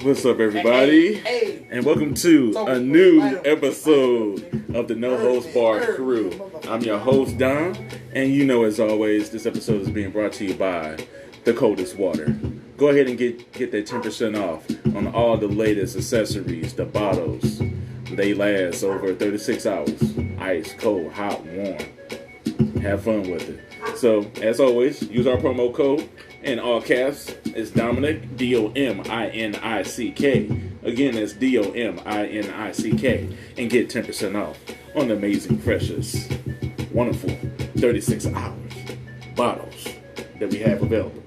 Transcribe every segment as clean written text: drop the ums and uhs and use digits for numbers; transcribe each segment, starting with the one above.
What's up, everybody? And welcome to a new episode of the No Host Bar Crew. I'm your host, Dom, and you know, as always, this episode is being brought to you by The Coldest Water. Go ahead and get that 10% off on all the latest accessories, the bottles. They last over 36 hours. Ice, cold, hot, warm. Have fun with it. So, as always, use our promo code in all caps. It's Dominic, D-O-M-I-N-I-C-K. Again, that's D-O-M-I-N-I-C-K. And get 10% off on the amazing, precious, wonderful 36 hours bottles that we have available.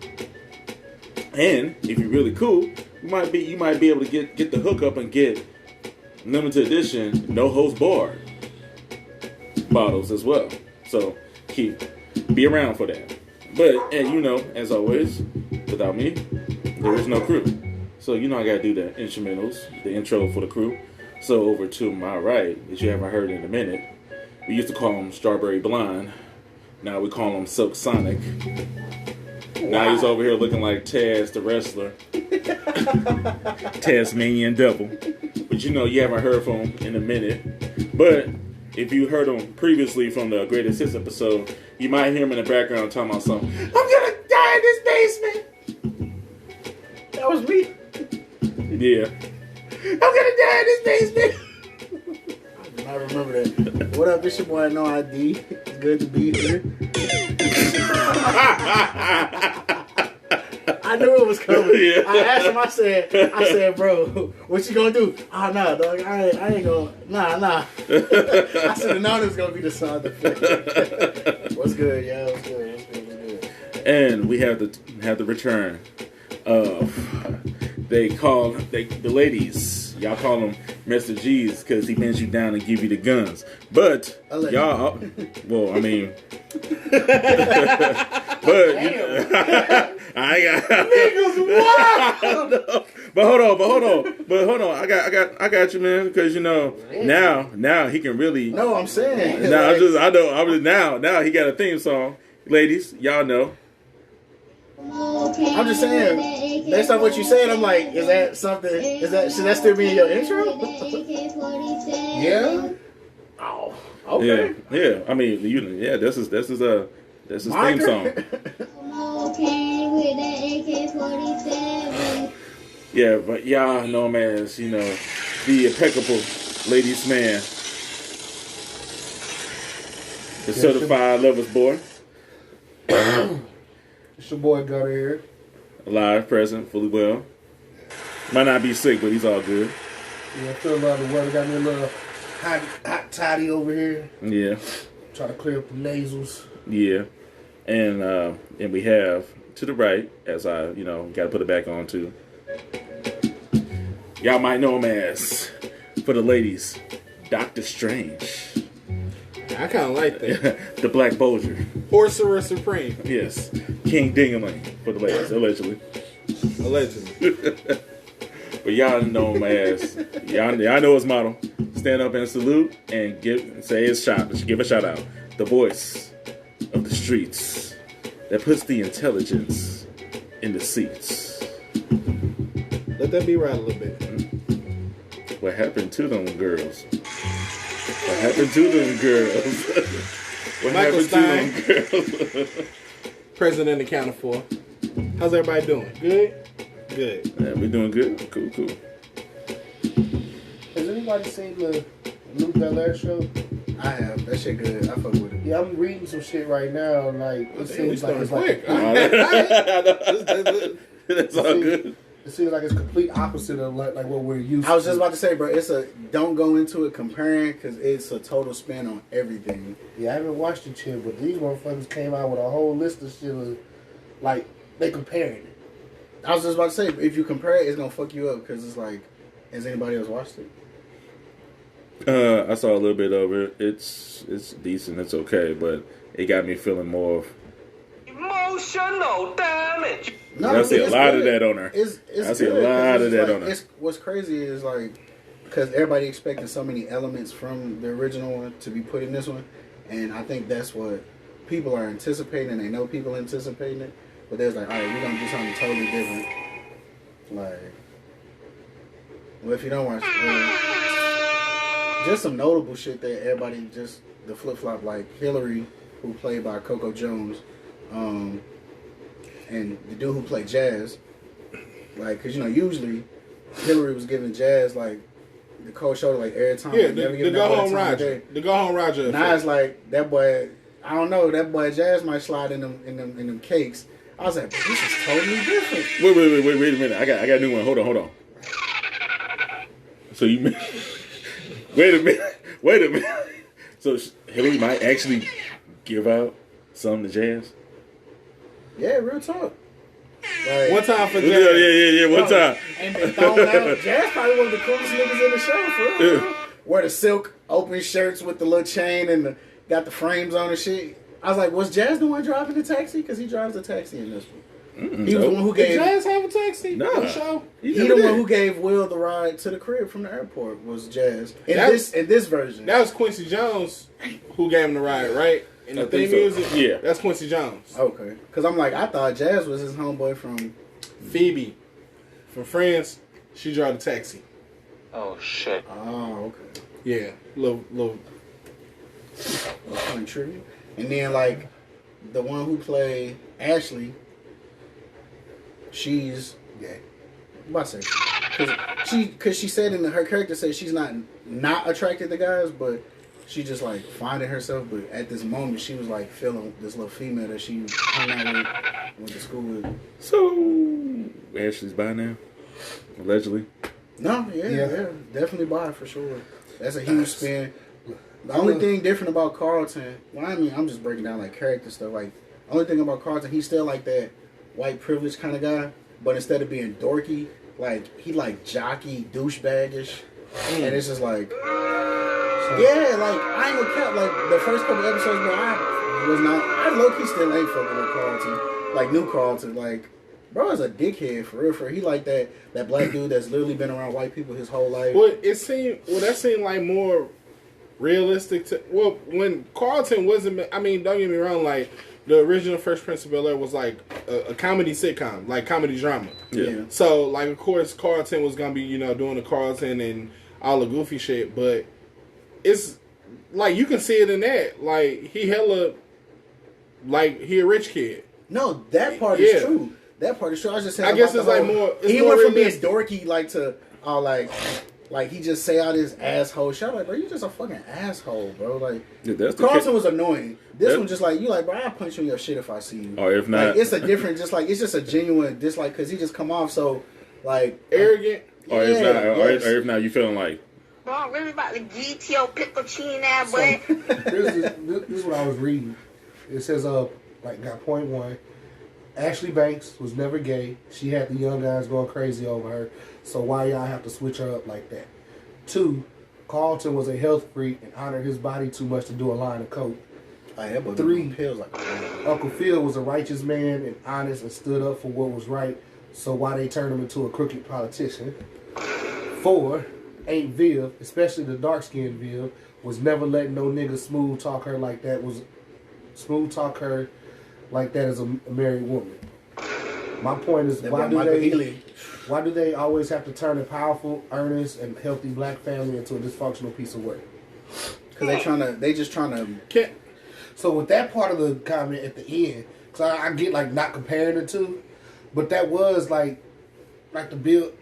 And if you're really cool, you might be able to get the hookup and get limited edition No Host Bar bottles as well. So be around for that. But, and you know, as always, without me, there is no crew. So, you know, I gotta do the instrumentals, the intro for the crew. So, over to my right, as you haven't heard in a minute, we used to call him Strawberry Blonde. Now we call him Silk Sonic. Wow. Now he's over here looking like Taz the wrestler. Tasmanian Devil. But, you know, you haven't heard from him in a minute. But if you heard him previously from the Greatest Hits episode, you might hear him in the background talking about something. I'm gonna die in this basement. That was me. Yeah. I'm gonna die in this basement. I remember that. What up, it's your boy No I.D. It's good to be here. I knew it was coming. Yeah. I asked him, I said, bro, what you gonna do? Oh, no, dog, I ain't gonna, nah. I said, no, this is gonna be the sound effect. What's good, y'all? What's good? And we have the return of, the ladies, y'all call him Mr. G's because he bends you down and give you the guns. But, y'all, well, I mean, but, I got niggas wild. But hold on. I got you, man, because you know now he can really. No, I'm saying. Now now he got a theme song, ladies. Y'all know. I'm just saying, based on what you said, I'm like, is that something? Should that still be in your intro? Yeah. Oh. Okay. Yeah. I mean, this is theme song. Yeah, but y'all know him as, you know, the impeccable ladies man, the certified lover's boy. It's your boy Gunner here. Alive, present, fully well. Might not be sick, but he's all good. Yeah, I feel a lot of the weather. Got me a little hot toddy over here. Yeah. Try to clear up the nasals. Yeah. And we have to the right, as I, got to put it back on too. Y'all might know him as, for the ladies, Dr. Strange. I kind of like that. The Black Bulger. Sorcerer Supreme. Yes. King Dingaling for the ladies, allegedly. But y'all know him as, y'all know his motto. Stand up and salute and give a shout out. The voice of the streets that puts the intelligence in the seats. Let that be right a little bit. What happened to them girls? What happened to them girls? What Michael happened Stein, to them girls? President accounted for. How's everybody doing? Good? Good. Yeah, we doing good. Cool. Has anybody seen the new Bel Air show? I have. That shit good. I fuck with it. Yeah, I'm reading some shit right now. Like, it seems like it's quick. That's all good. It seems like it's complete opposite of like what we're used to. I was just about to say, bro, don't go into it comparing because it's a total spin on everything. Yeah, I haven't watched it yet, but these motherfuckers came out with a whole list of shit. Like, they comparing it. I was just about to say, if you compare it, it's going to fuck you up because it's like, has anybody else watched it? I saw a little bit of it. It's decent. It's okay, but it got me feeling more emotional damage. No, I see a lot of that on her. I see a lot of that on her. What's crazy is like because everybody expected so many elements from the original one to be put in this one, and I think that's what people are anticipating. And they know people anticipating it. but they was like, all right, we're gonna do something totally different. Like, well, if you don't watch, just some notable shit that everybody just the flip flop, like Hillary, who played by Coco Jones, and the dude who played Jazz, like, cause usually Hillary was giving Jazz like the cold shoulder like every time. Yeah, the go home Roger. The go home Roger. Now it's like that boy. I don't know. That boy Jazz might slide in them cakes. I was like, this is totally different. Wait a minute. I got a new one. Hold on. So you wait a minute. So Hillary might actually give out some to Jazz. Yeah, real talk. Like, one time for Jazz. Yeah. One time. And been thrown out. Jazz probably one of the coolest niggas in the show, for real. Yeah. Wear the silk open shirts with the little chain and got the frames on and shit. I was like, was Jazz the one driving the taxi? Because he drives the taxi in this one. He was the one who gave. Did Jazz have a taxi? No. On the show? He the one who gave Will the ride to the crib from the airport was Jazz. In this version. That was Quincy Jones who gave him the ride, right? In the theme music? Yeah. That's Quincy Jones. Okay. Because I'm like, I thought Jazz was his homeboy from... Phoebe. From Friends, she drove the taxi. Oh, shit. Oh, okay. Yeah. Little funny trivia. And then, like, the one who played Ashley, she's gay. I'm about to say, because she said her character said she's not attracted to guys, but she just like finding herself. But at this moment, she was like feeling this little female that she hung out with, went to school with. So Ashley's bi now, allegedly. No, yeah, definitely bi for sure. That's a huge spin. The only thing different about Carlton, well, I mean, I'm just breaking down like character stuff. Like, the only thing about Carlton, he's still like that white privilege kind of guy, but instead of being dorky, like he like jockey douchebaggish, and it's just like, yeah, like I ain't gonna count. Like the first couple episodes, but I low key still ain't fucking with Carlton, like new Carlton, like. Bro is a dickhead for real. He like that black dude that's literally been around white people his whole life. That seemed like more realistic to when Carlton wasn't. I mean, don't get me wrong. Like the original Fresh Prince of Bel Air was like a comedy sitcom, like comedy drama. Yeah. So like, of course, Carlton was gonna be doing the Carlton and all the goofy shit, but it's like you can see it in that. Like he hella like he a rich kid. No, that part is true. That part is true. I was just saying. I guess it's like more. He went from being dorky like to like he just say out his asshole shit. I'm like, bro, you just a fucking asshole, bro. Like Carlton was annoying. This one just like you like, bro, I'll punch you in your shit if I see you. Or if not, like, it's a different. Just like it's just a genuine dislike because he just come off so like arrogant. Or if not, or if not, you feeling like. Bro, I'm really about to get your pickle chin that boy. This is what I was reading. It says got point one. Ashley Banks was never gay. She had the young guys going crazy over her. So why y'all have to switch her up like that? 2, Carlton was a health freak and honored his body too much to do a line of coke. 3, Uncle Phil was a righteous man and honest and stood up for what was right. So why they turned him into a crooked politician? 4, Aunt Viv, especially the dark-skinned Viv, was never letting no nigga smooth talk her like that as a married woman. My point is, why do they always have to turn a powerful, earnest, and healthy black family into a dysfunctional piece of work? Because they just trying to. So with that part of the comment at the end, so I get like not comparing the two, but that was like the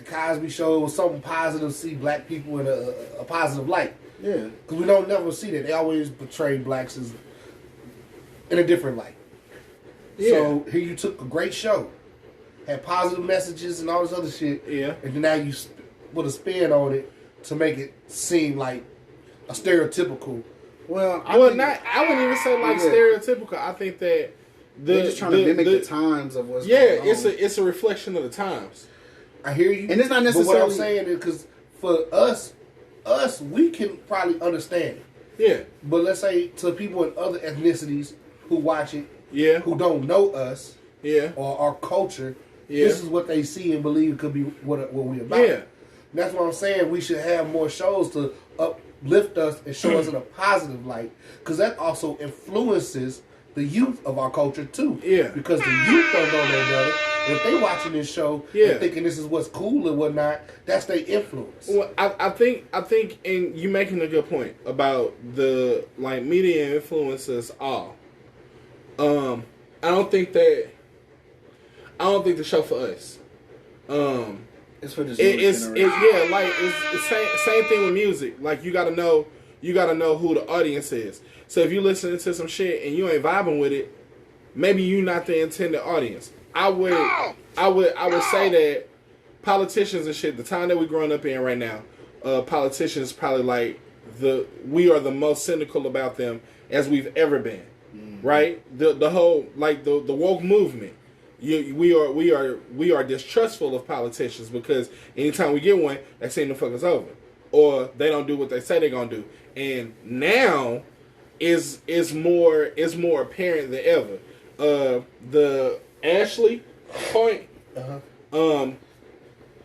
Cosby Show was something positive. See black people in a positive light. Yeah, because we don't never see that. They always portray blacks as in a different light. Yeah. So here you took a great show, had positive messages and all this other shit. Yeah. And then now you put a spin on it to make it seem like a stereotypical. I wouldn't even say like stereotypical. I think that they're just trying to mimic the times of what's going on. It's a reflection of the times. I hear you, and it's not necessarily. But what I'm saying is because for us, we can probably understand it. Yeah. But let's say to people in other ethnicities who watch it. Yeah. Who don't know us. Yeah. Or our culture. Yeah. This is what they see and believe could be what we about. Yeah. That's what I'm saying. We should have more shows to uplift us and show us in a positive light. Because that also influences the youth of our culture too. Yeah. Because the youth don't know no better. If they watching this show and thinking this is what's cool and whatnot, that's their influence. Well, I think, and you making a good point about the like media influences all. I don't think the show for us. It's for this it's same thing with music. Like you gotta know who the audience is. So if you listening to some shit and you ain't vibing with it, maybe you not the intended audience. I would say that politicians and shit, the time that we're growing up in right now, politicians probably like we are the most cynical about them as we've ever been. Mm-hmm. Right? The whole like the woke movement. We are distrustful of politicians because anytime we get one, they seem to fuck us over, or they don't do what they say they're gonna do. And now is more apparent than ever. The Ashley point,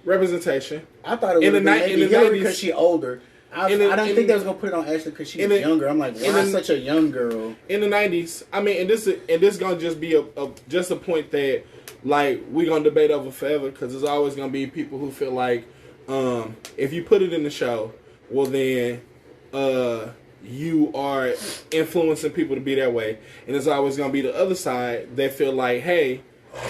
representation. I thought it would be Hillary because she's older. I don't think they was gonna put it on Ashley because she's younger. I'm like, why such a young girl in the 90s? I mean, and this gonna just be a point that like we gonna debate over forever because there's always gonna be people who feel like if you put it in the show, well then you are influencing people to be that way, and there's always gonna be the other side that feel like, hey,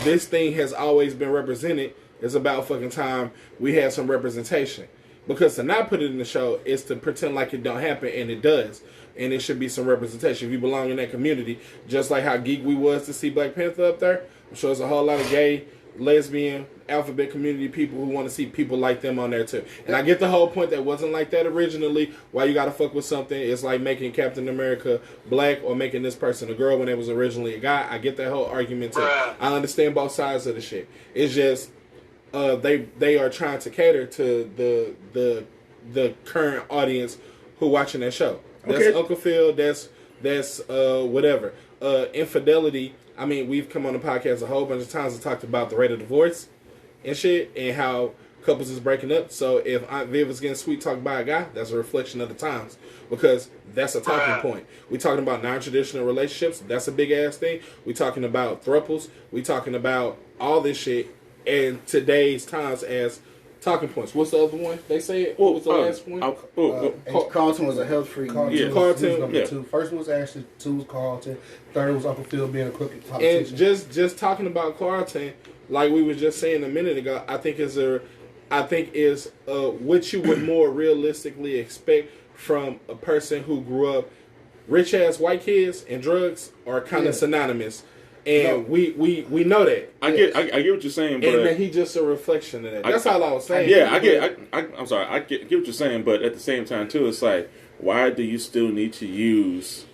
this thing has always been represented. It's about fucking time we had some representation. Because to not put it in the show is to pretend like it don't happen, and it does. And it should be some representation. If you belong in that community, just like how geek we was to see Black Panther up there, I'm sure there's a whole lot of gay, lesbian, alphabet community people who want to see people like them on there too. And I get the whole point that wasn't like that originally. Why you gotta fuck with something? It's like making Captain America black or making this person a girl when it was originally a guy. I get that whole argument too. I understand both sides of the shit. It's just they are trying to cater to the current audience who watching that show. That's Uncle Phil. That's whatever. Infidelity. I mean, we've come on the podcast a whole bunch of times and talked about the rate of divorce and shit and how couples is breaking up. So if Aunt Viv is getting sweet talked by a guy, that's a reflection of the times because that's a talking point. We talking about non-traditional relationships. That's a big ass thing. We talking about thruples. We talking about all this shit in today's times as talking points. What's the other one? They say it. What was the last one? Carlton was a health freak. Carlton was number 2. First one was Ashley. 2 was Carlton. 3rd was Uncle Phil being a crooked politician. And just talking about Carlton, like we were just saying a minute ago, I think is what you would more realistically expect from a person who grew up. Rich ass white kids and drugs are kind of synonymous. And we know that. I get what you're saying, but and he's just a reflection of that. That's all I was saying. I'm sorry. I get what you're saying, but at the same time too, it's like, why do you still need to use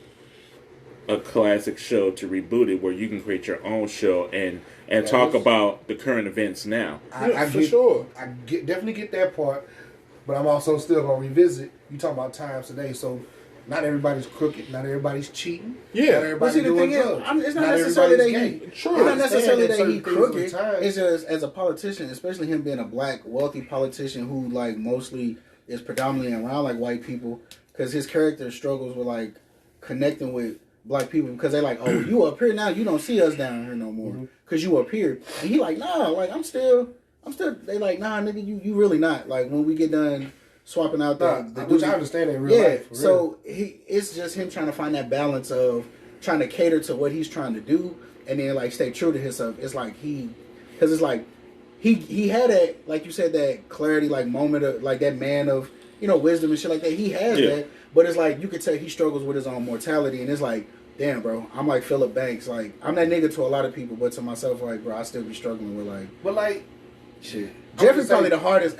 a classic show to reboot it, where you can create your own show and talk about the current events now? I definitely get that part, but I'm also still gonna revisit. You talk about times today, so. Not everybody's crooked. Not everybody's cheating. Yeah, not everybody's doing drugs. It's not necessarily that he crooked. It's just as a politician, especially him being a black wealthy politician who like mostly is predominantly around like white people, because his character struggles with like connecting with black people because they're like, oh, you up here now, you don't see us down here no more because you up here, and he like, nah, like I'm still. They like, nah, nigga, you really not. Like when we get done. Swapping out which I understand in real life. So it's just him trying to find that balance of trying to cater to what he's trying to do, and then like stay true to himself. It's like he had that, like you said, that clarity, like moment of like that man of wisdom and shit like that. He has that, but it's like you could tell he struggles with his own mortality, and it's like, damn, bro, I'm like Philip Banks. Like I'm that nigga to a lot of people, but to myself, like, bro, I still be struggling with like, but like, shit. Jeffrey probably the hardest.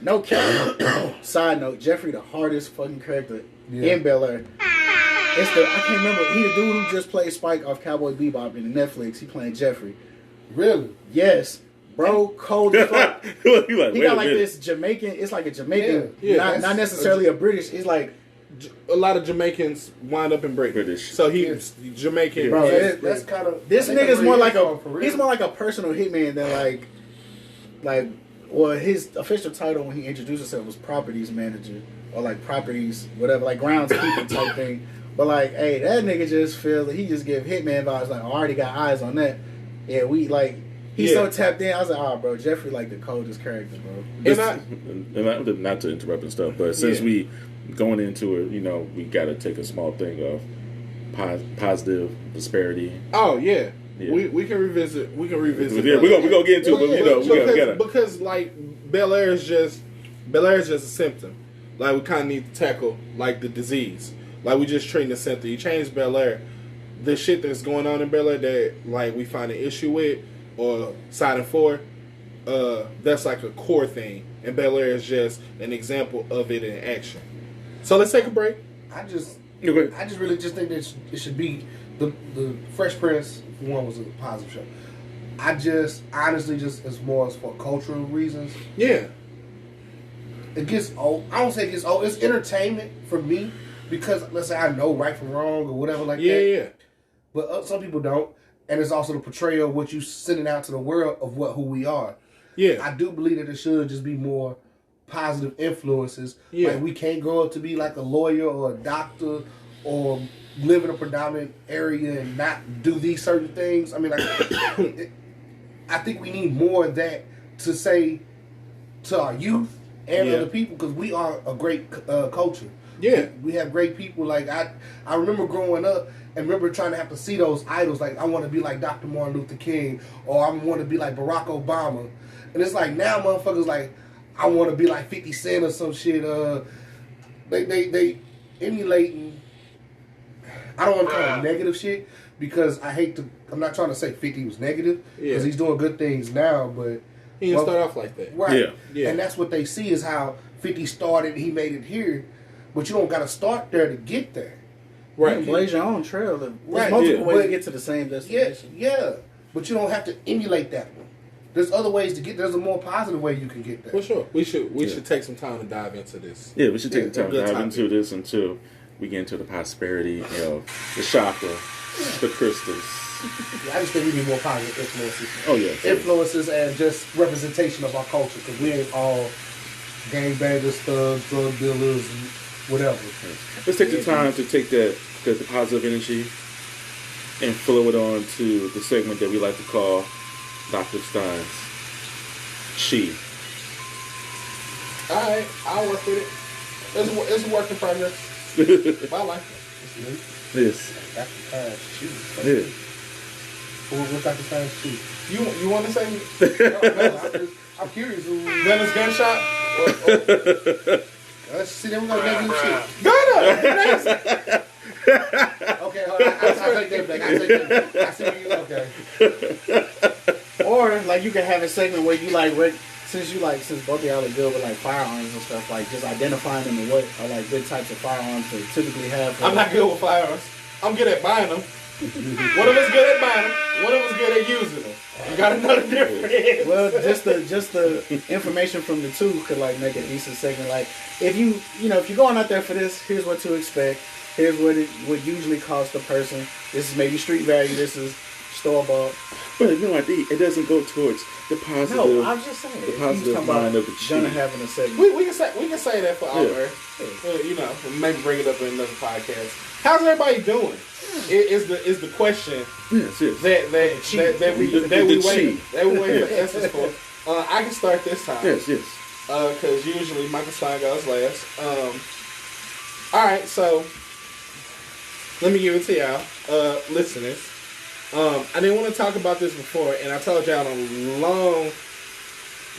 No cap. Side note, Jeffrey the hardest fucking character in Bel Air. I can't remember. He the dude who just played Spike off Cowboy Bebop in the Netflix. He playing Jeffrey. Really? Yes. Bro, cold as fuck. he got like this Jamaican. It's like a Jamaican, not necessarily a British. It's like a lot of Jamaicans wind up in British. So he's Jamaican. Bro, that's kind of this nigga's more like he's more like a personal hitman than like. Well, his official title when he introduced himself was properties manager or like properties, whatever, like groundskeeper type thing. But like, hey, that nigga just feels like he just give Hitman vibes. Like, I already got eyes on that. Yeah, we like. He's so tapped in. I was like, oh, bro, Jeffrey like the coldest character, bro. And not to interrupt and stuff, but since we going into it, you know, we got to take a small thing of positive disparity. Oh yeah. We can revisit. Yeah, we're gonna get into it, but you know, we gotta because like Bel Air is just a symptom. Like we kind of need to tackle like the disease. Like we just treating the symptom. You change Bel Air, the shit that's going on in Bel Air that like we find an issue with or siding for, that's like a core thing, and Bel Air is just an example of it in action. So let's take a break. I just really just think that it should be the Fresh Prince one was a positive show. I just honestly just as more as for cultural reasons. Yeah. It gets old. I don't say it gets old. It's entertainment for me because let's say I know right from wrong or whatever like that. Yeah. But some people don't, and it's also the portrayal of what you sending out to the world of who we are. Yeah. I do believe that it should just be more positive influences. Yeah. Like we can't grow up to be like a lawyer or a doctor or live in a predominant area and not do these certain things. I mean, like, I think we need more of that to say to our youth and other people because we are a great culture. Yeah. We have great people. Like, I remember growing up and remember trying to have to see those idols. Like, I want to be like Dr. Martin Luther King or I want to be like Barack Obama. And it's like now motherfuckers like, I want to be like 50 Cent or some shit. They emulating. I don't want to call it negative shit because I'm not trying to say 50 was negative because he's doing good things now, but he didn't start off like that. Right. Yeah. And that's what they see is how 50 started, he made it here, but you don't got to start there to get there. Right. You can blaze your own trail. There's multiple ways to get to the same destination. Yeah. But you don't have to emulate that one. There's other ways to get. There's a more positive way you can get there. For sure. We should take some time to dive into this. Yeah, we should take the time to dive into this until we get into the prosperity of the chakra, the crystals. Yeah, I just think we need more positive influences. Oh yeah, influences and just representation of our culture because we ain't all gangbangers, thugs, drug dealers, and whatever. Let's take the time to take the positive energy and flow it on to the segment that we like to call Dr. Stein's Chi. Alright, I'll work with it. It's a work in progress. But I like it. Yes. Dr. Stein's Chi. Yeah. What's Dr. Stein's Chi? You want to say? No, I'm curious. Dennis Gunshot? Let's see, then we're going to make new shit. Gunna! Okay, hold on. I'll take that back. I see where you okay. Or like you can have a segment where you like since both of y'all are good with like firearms and stuff, like just identifying them and what are like good types of firearms to typically have. I'm not good with firearms. I'm good at buying them. One of us good at buying them. One of us good at using them. You gotta know the difference. Well, just the information from the two could like make a decent segment. Like if you're going out there for this, here's what to expect. Here's what it would usually cost a person. This is maybe street value. This is store bought. But no ID. It doesn't go towards the positive. No, I'm just saying. The positive mind of the Gonna chi. having a segment. We can say that for our maybe bring it up in another podcast. How's everybody doing? Is the question Yes. that we wait for answers for. I can start this time. Yes. Because usually Michael Stein goes last. All right, so let me give it to y'all, listeners. I didn't want to talk about this before, and I told y'all a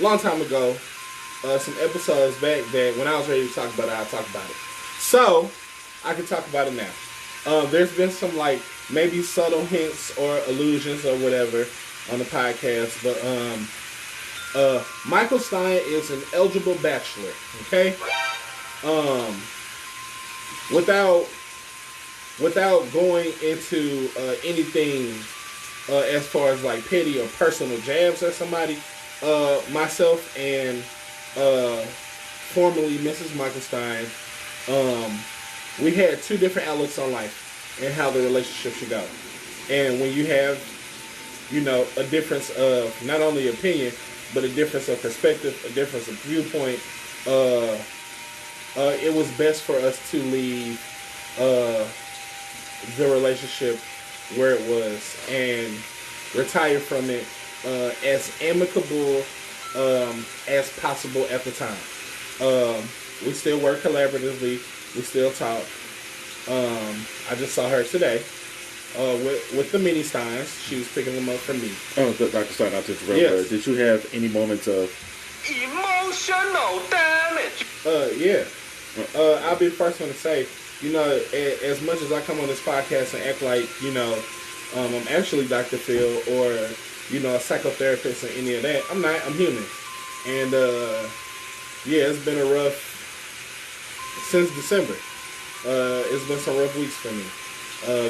long time ago, some episodes back that when I was ready to talk about it, I'll talk about it. So I can talk about it now. There's been some like maybe subtle hints or allusions or whatever on the podcast, but Michael Stein is an eligible bachelor. Okay, without going into anything as far as like petty or personal jabs at somebody, myself and formerly Mrs. Michael Stein, we had two different outlooks on life and how the relationship should go. And when you have, a difference of not only opinion, but a difference of perspective, a difference of viewpoint, it was best for us to leave the relationship where it was and retire from it as amicable as possible at the time. We still work collaboratively. We still talk. I just saw her today with the mini Steins. She was picking them up for me. Oh, Dr. Stein, not to interrupt. Yes. Did you have any moments of emotional damage? Yeah. I'll be the first one to say, you know, as much as I come on this podcast and act like, you know, I'm actually Dr. Phil or, you know, a psychotherapist or any of that, I'm not. I'm human. And, yeah, it's been a rough, since December. It's been some rough weeks for me.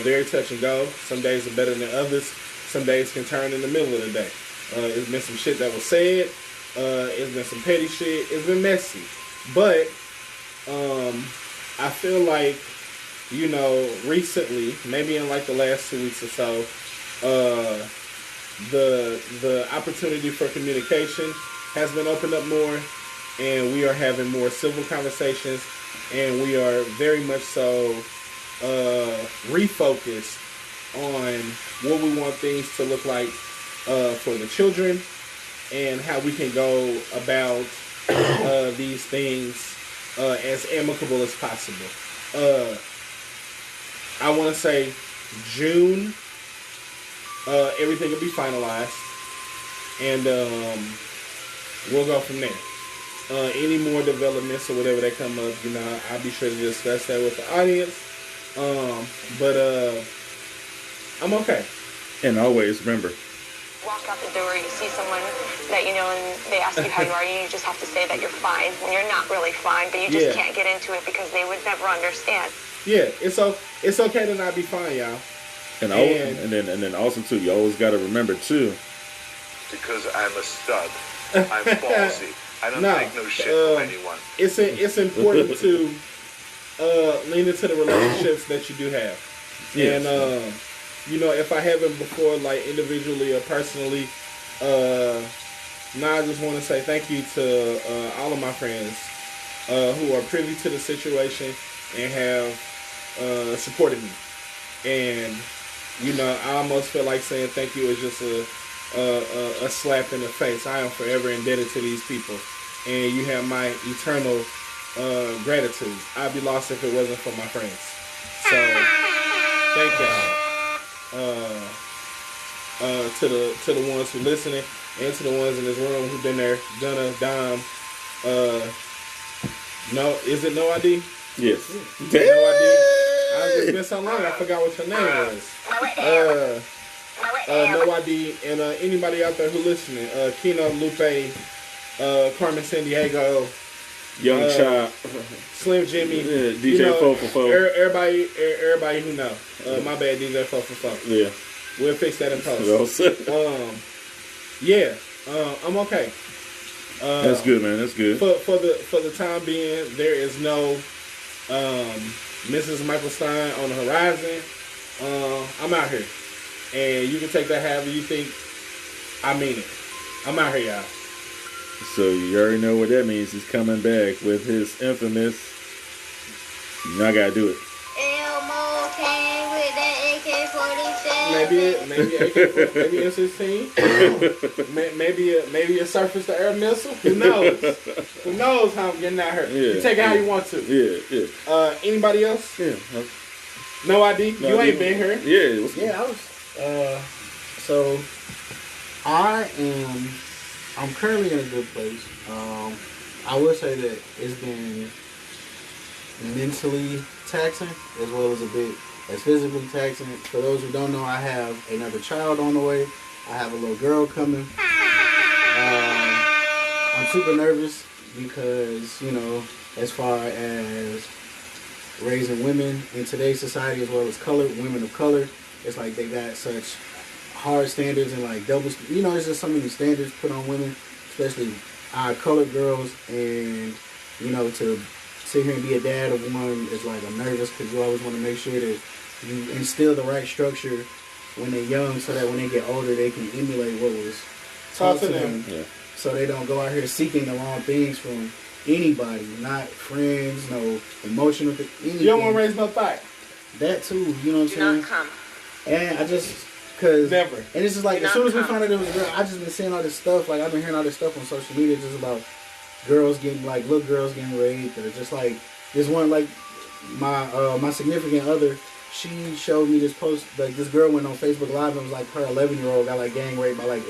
Very touch and go. Some days are better than others. Some days can turn in the middle of the day. It's been some shit that was said. It's been some petty shit. It's been messy. But I feel like, you know, recently, maybe in like the last 2 weeks or so, the opportunity for communication has been opened up more, and we are having more civil conversations, and we are very much so refocused on what we want things to look like for the children and how we can go about these things as amicable as possible. I want to say June, everything will be finalized, and we'll go from there. Any more developments or whatever that come up, you know, I'll be sure to discuss that with the audience. But I'm okay. And always remember, walk out the door, you see someone that you know, and they ask you how you are, you just have to say that you're fine when you're not really fine, but you just can't get into it because they would never understand. Yeah, it's okay to not be fine, y'all. And then also too, you always got to remember too, Because I'm a stud. I'm ballsy. I don't take no shit from anyone. It's important to lean into the relationships that you do have. Yes. And you know, if I haven't before, like individually or personally, now I just want to say thank you to all of my friends who are privy to the situation and have supported me. And you know, I almost feel like saying thank you is just a slap in the face. I am forever indebted to these people, and you have my eternal gratitude. I'd be lost if it wasn't for my friends. So thank y'all. To the ones who listening and to the ones in this room who've been there, Gunna, Dom, no, is it No I.D? yes. No I.D. It's been so long I forgot what your name was. No I.D. and anybody out there who listening, Kino, Lupe, Carmen San Diego, Young Chop, Slim Jimmy, DJ 444. Everybody who know. My bad, DJ 444. Yeah. We'll fix that in post. Yeah, I'm okay. That's good, man. That's good. For the time being, there is no Mrs. Michael Stein on the horizon. I'm out here, and you can take that however you think. I mean it. I'm out here, y'all. So you already know what that means. He's coming back with his infamous. You know I gotta do it. Elmo came with that AK-47. Maybe M16. maybe a surface to air missile. Who knows? Who knows how I'm getting out here? Yeah, you take it how you want to. Yeah. Anybody else? Yeah. No ID. No, you ain't been here. Yeah. I was. So I'm currently in a good place. I will say that it's been mentally taxing as well as a bit as physically taxing. For those who don't know, I have another child on the way. I have a little girl coming. I'm super nervous because, you know, as far as raising women in today's society as well as women of color, it's like they got such hard standards and like double, you know, there's just so many standards put on women, especially our colored girls, and you know, to sit here and be a dad of one is like I'm nervous because you always want to make sure that you instill the right structure when they're young so that when they get older they can emulate what was taught to them. Yeah. So they don't go out here seeking the wrong things from anybody, not friends, no emotional anything. You don't want to raise no thought. That too, you know what I'm Do saying? not come. And I just, cause, Never. and it's just like, as soon as we found out it was a girl, I just been seeing all this stuff, like, I've been hearing all this stuff on social media just about girls getting, like, little girls getting raped, or just like, this one, like, my significant other, she showed me this post, like, this girl went on Facebook Live and was like, her 11-year-old got, like, gang raped by, like,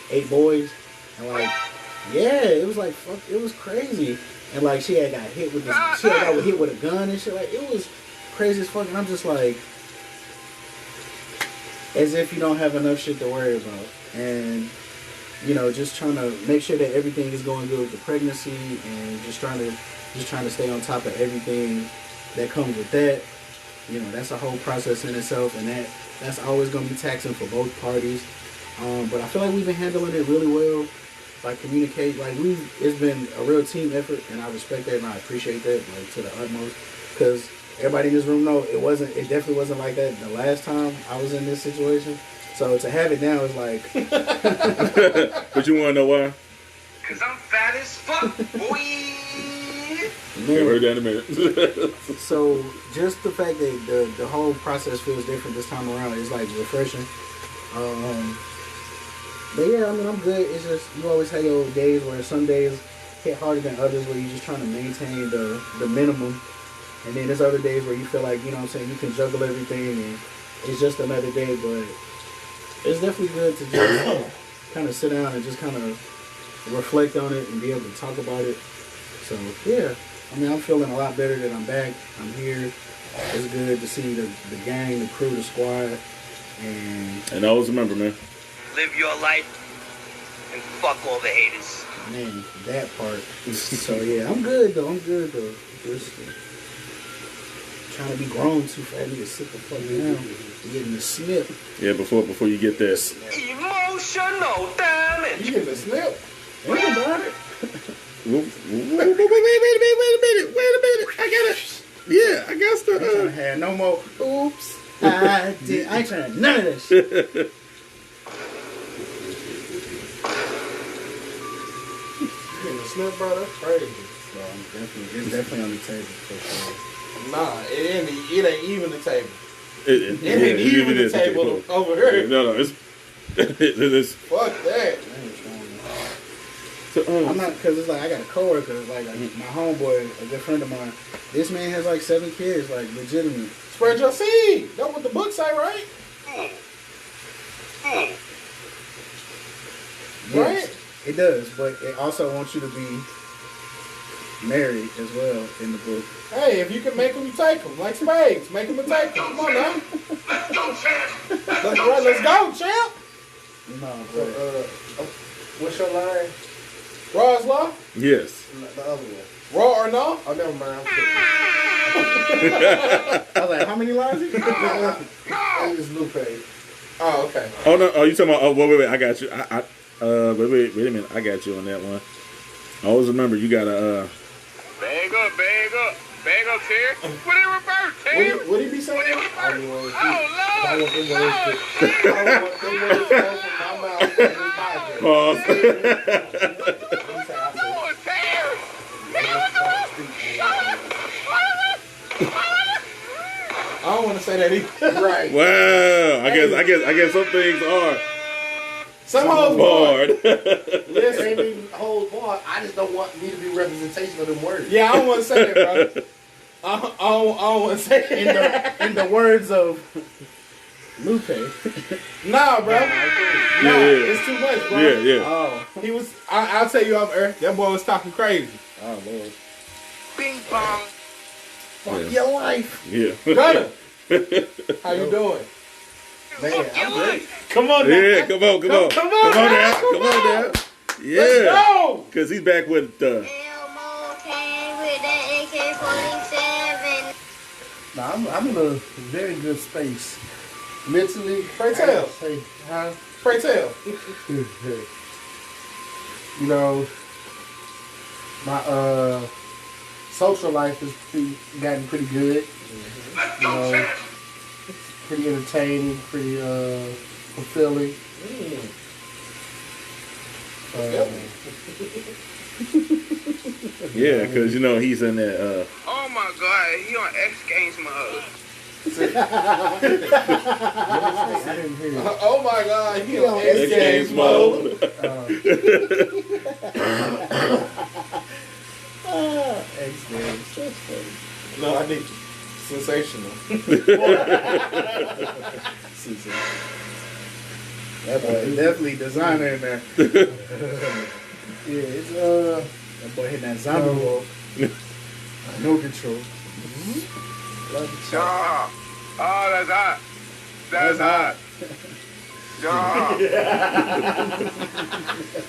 eight boys, and, like, yeah, it was, like, fuck, it was crazy, and, like, she had got hit with hit with a gun and shit, like, it was crazy as fuck, and I'm just like, as if you don't have enough shit to worry about, and, you know, just trying to make sure that everything is going good with the pregnancy, and just trying to stay on top of everything that comes with that. You know, that's a whole process in itself, and that's always going to be taxing for both parties. But I feel like we've been handling it really well, like communicate, like it's been a real team effort, and I respect that and I appreciate that, like, to the utmost, because everybody in this room know it definitely wasn't like that the last time I was in this situation. So to have it now is like. But you want to know why? Cause I'm fat as fuck, boy. Yeah, heard that in a minute. So just the fact that the whole process feels different this time around is like refreshing. But yeah, I mean, I'm good. It's just you always have your days where some days hit harder than others, where you're just trying to maintain the minimum. And then there's other days where you feel like, you know what I'm saying, you can juggle everything and it's just another day. But it's definitely good to just kind of sit down and just kind of reflect on it and be able to talk about it. So yeah, I mean, I'm feeling a lot better that I'm back. I'm here. It's good to see the gang, the crew, the squad. And always remember, man. Live your life and fuck all the haters. Man, that part. So yeah, I'm good though. Just trying to be grown too fast. I need to sit the fuck down. Getting the snip. Yeah, before you get there. Emotional damage. You getting the snip? Think about it. Wait a minute. I got it. Yeah, I guess I ain't trying to have no more. Oops, I did. I ain't trying to none of that shit. Getting the snip, bro? That's crazy. Bro, it's definitely on the table for sure. Nah, it ain't even the table. It ain't even the table over here. No, it's Fuck that. So, I'm not, because it's like I got a coworker, like my homeboy, a good friend of mine. This man has like 7 kids, like legitimate. Spread your seed. That's what the book say, right? Yes, Right? it does, but it also wants you to be married as well in the book. Hey, if you can make them, you take them. Like spades. Make them and take them. Come on now. Let's go, champ. Let's go, champ. No, So, but what's your line? Raw's Law? yes. The other one. Raw or no? Oh, never mind. I was like, how many lines is it? It's Lupe. Oh, okay. Oh no. Oh, you talking about? Oh, wait. I got you. Wait a minute. I got you on that one. I always remember you gotta Bag up, Terry. Put it in reverse, Terry. What did he be saying? Oh, Lord. pause. I don't want to say that either. Right. Wow. I guess some things are Some hoes barred. Listen, ain't even whole bar. I just don't want me to be representation of them words. Yeah, I don't want to say that, bro. I don't want to say it. In the words of Lupe. Nah, bro. Yeah. It's too much, bro. Yeah. Oh. He was. I'll tell you off air. That boy was talking crazy. Oh, Lord. Bing bong. Fuck your life. Yeah. Gunner, how you doing? Man, I'm great. Come on, now. Yeah, come on now. Come on now. Yeah. Let's go. Cause he's back with the. Elmo came with the AK-47. Nah, I'm in a very good space. Mentally. Pray tell. Huh? Pray tell. You know, my social life has gotten pretty good. You know, pretty entertaining, pretty fulfilling. Yeah, cause you know he's in that. Oh my God, he on X Games mode. Oh my God, he on X Games mode. X Games. That's funny. No, I need sensational. That boy definitely designer in there. Yeah, it's That boy hitting that zombie walk. No control. Ah, that's hot. That's hot. Ah.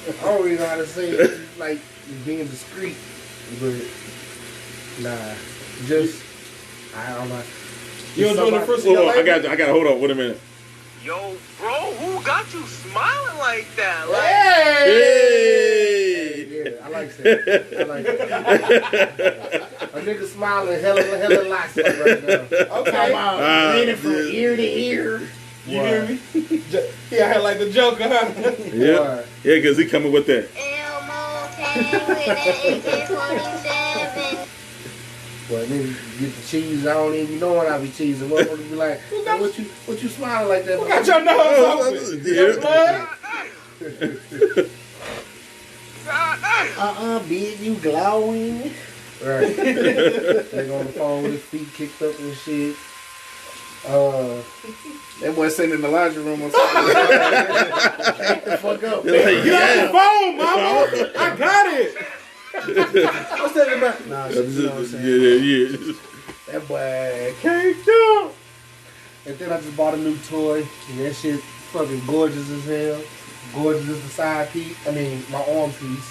I don't really know how to say it. Like being discreet, but nah, just I don't know. You don't join the first Hold on, I got to hold on. Wait a minute. Yo, bro, who got you smiling like that? Like, Hey! Yeah, I like that. I like that. A nigga smiling hella lots right now. Okay. Leaning from ear to ear. You hear me? Yeah, I had like the Joker, huh? Yeah, yeah, because he coming with that. Elmo came with the AK-47. Well, nigga get the cheese. I don't even know when I be cheesing. Motherfuckers be like, hey, what you smiling like that? Who got your nose open? Your blood? Big, you glowing. Right. Nigga on the phone with his feet kicked up and shit. That boy sitting in the laundry room or something. Back the fuck up. Like, Get on the phone, mama. I got it. What's that about? Nah, shit, you know what I'm saying? Yeah. That boy caked up. And then I just bought a new toy. And that shit fucking gorgeous as hell. Gorgeous as the side piece. I mean, my arm piece.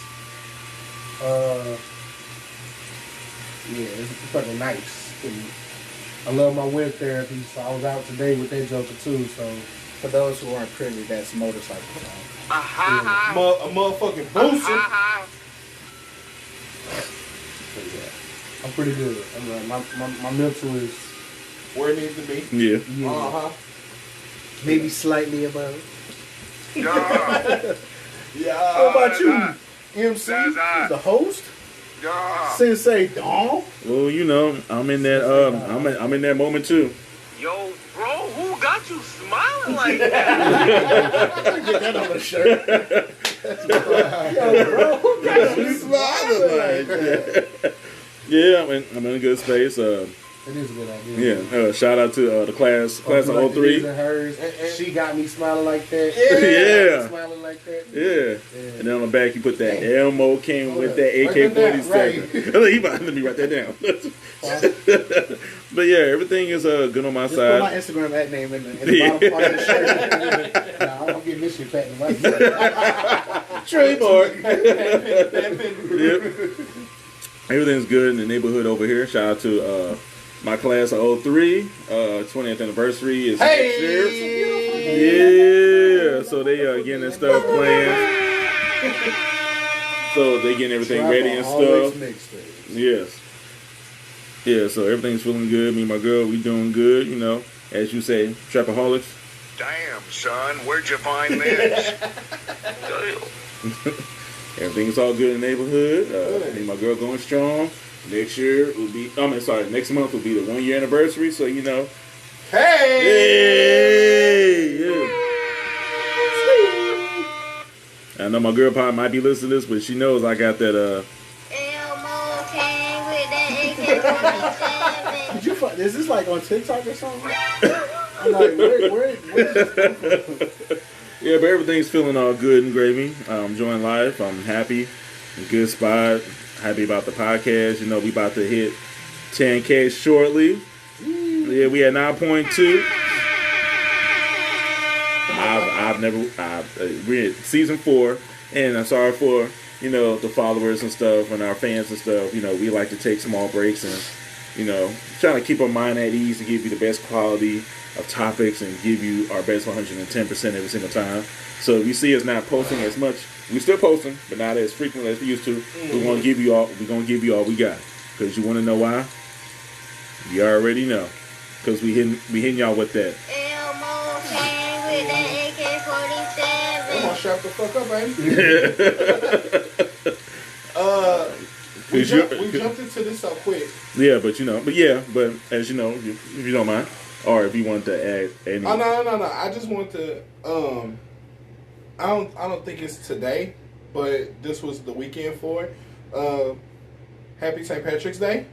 Yeah, it's fucking nice. And I love my wind therapy, so I was out today with that joker too, so. For those who aren't privy, that's motorcycle song. A motherfucking boosting. I'm pretty good. My mental is Where it needs to be. Yeah. Uh-huh. Maybe slightly above. Yeah. Yeah. What about you, MC? That's hot. The host? Yeah. Sensei Dom? Well, you know, I'm in that. I'm in that moment too. yo, bro, who got you smiling like that? Get that on a shirt. Yo, bro, who got you smiling like that? Yeah, I'm in a good space. It is a good idea. Yeah, shout out to the class of like 03. his and hers. She got me smiling like that. Yeah. Smiling like that. Yeah. And then on the back you put that Elmo came with that AK-47. He about to let me write that down. But yeah, everything is good on my Just side. put my Instagram ad name in the bottom part of the shirt. Nah, I'm getting this shit back in my Trademark. Yep. Everything's good in the neighborhood over here. Shout out to my class of 03. 20th anniversary is next year. Yeah. So they getting their stuff planned. So they getting everything ready and stuff. Yes. Yeah, so everything's feeling good. Me and my girl, we doing good, you know. As you say, trapaholics. Damn, son, where'd you find this? Everything's all good in the neighborhood. Me and my girl going strong. Next year will be, next month will be the 1 year anniversary. So, you know. Hey! Yeah. I know my girl probably might be listening to this, but she knows I got that, Elmo came with that AK-47. Did you find, is this like on TikTok or something? I'm like, where is this from? Yeah, but everything's feeling all good and gravy. I'm enjoying life. I'm happy. In a good spot. Happy about the podcast. You know, we about to hit 10K shortly. Yeah, we at 9.2. We're at season 4, and I'm sorry for, you know, the followers and stuff and our fans and stuff. You know, we like to take small breaks and, you know, trying to keep our mind at ease to give you the best quality of topics and give you our best 110% every single time. So if you see us not posting as much, we still posting, but not as frequently as we used to. We're gonna give you all we got. Cause you want to know why? You already know. Cause we hitting y'all with that. Elmo came with that AK-47. Come on, shut the fuck up, baby. We jumped into this so quick. Yeah, but as you know, if you don't mind. Or if you want to add any. Oh no. I just want to. I don't think it's today, but this was the weekend for it. Happy St. Patrick's Day.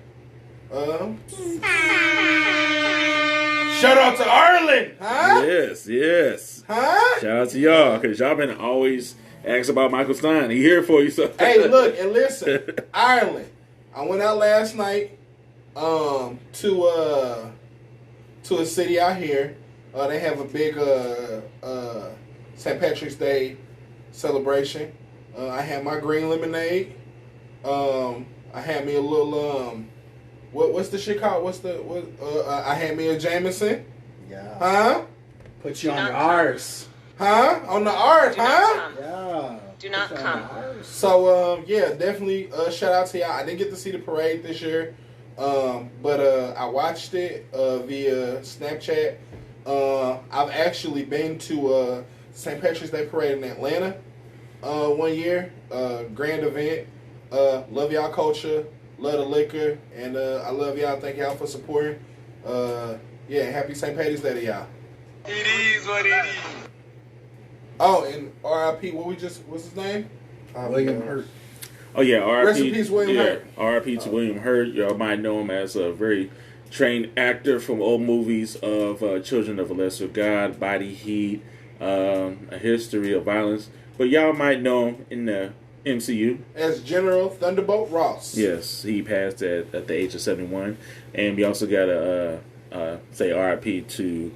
Shout out to Ireland! Huh? Yes. Huh? Shout out to y'all, because y'all been always asking about Michael Stein. He here for you, so. Hey, look and listen. Ireland. I went out last night to a city out here. They have a big St. Patrick's Day celebration. I had my green lemonade. I had me a little what's the shit called? I had me a Jameson. Yeah. Huh? Put you on the arse. Huh? On the arse, huh? Yeah. Do not come. So yeah, definitely shout out to y'all. I didn't get to see the parade this year. But I watched it via Snapchat. I've actually been to St. Patrick's Day Parade in Atlanta 1 year. Grand event. Love y'all culture. Love the liquor. And I love y'all. Thank y'all for supporting. Yeah, happy St. Patrick's Day to y'all. It is what it is. Oh, and R.I.P. What's his name? William Hurt. Oh yeah, R.I.P. Rest in peace, William Hurt. R.I.P. to William Hurt. Y'all might know him as a very trained actor from old movies of Children of a Lesser God, Body Heat, A History of Violence. But y'all might know him in the MCU as General Thunderbolt Ross. Yes, he passed at the age of 71. And we also got to say R.I.P. to